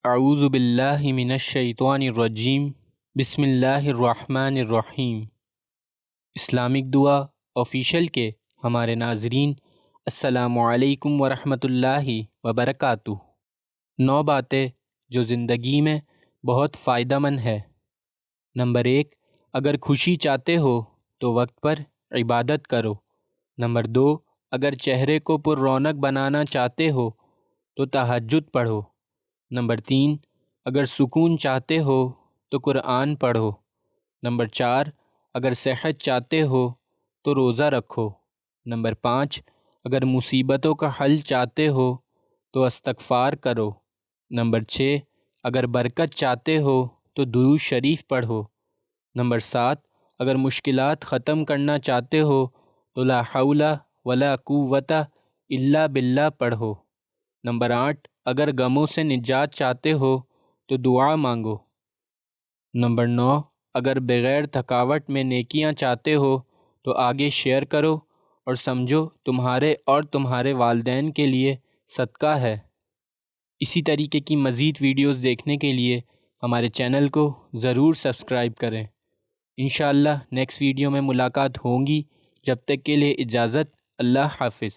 اعوذ باللہ من الشیطان الرجیم بسم اللہ الرحمن الرحیم۔ اسلامک دعا آفیشیل کے ہمارے ناظرین، السلام علیکم ورحمۃ اللہ وبرکاتہ۔ 9 باتیں جو زندگی میں بہت فائدہ مند ہے۔ نمبر 1، اگر خوشی چاہتے ہو تو وقت پر عبادت کرو۔ نمبر 2، اگر چہرے کو پر رونق بنانا چاہتے ہو تو تہجد پڑھو۔ نمبر 3، اگر سکون چاہتے ہو تو قرآن پڑھو۔ نمبر 4، اگر صحت چاہتے ہو تو روزہ رکھو۔ نمبر 5، اگر مصیبتوں کا حل چاہتے ہو تو استغفار کرو۔ نمبر 6، اگر برکت چاہتے ہو تو درود شریف پڑھو۔ نمبر 7، اگر مشکلات ختم کرنا چاہتے ہو تو لا حول ولا قوت الا باللہ پڑھو۔ نمبر 8، اگر غموں سے نجات چاہتے ہو تو دعا مانگو۔ نمبر 9، اگر بغیر تھکاوٹ میں نیکیاں چاہتے ہو تو آگے شیئر کرو اور سمجھو تمہارے اور تمہارے والدین کے لیے صدقہ ہے۔ اسی طریقے کی مزید ویڈیوز دیکھنے کے لیے ہمارے چینل کو ضرور سبسکرائب کریں۔ انشاءاللہ نیکسٹ ویڈیو میں ملاقات ہوگی، جب تک کے لیے اجازت، اللہ حافظ۔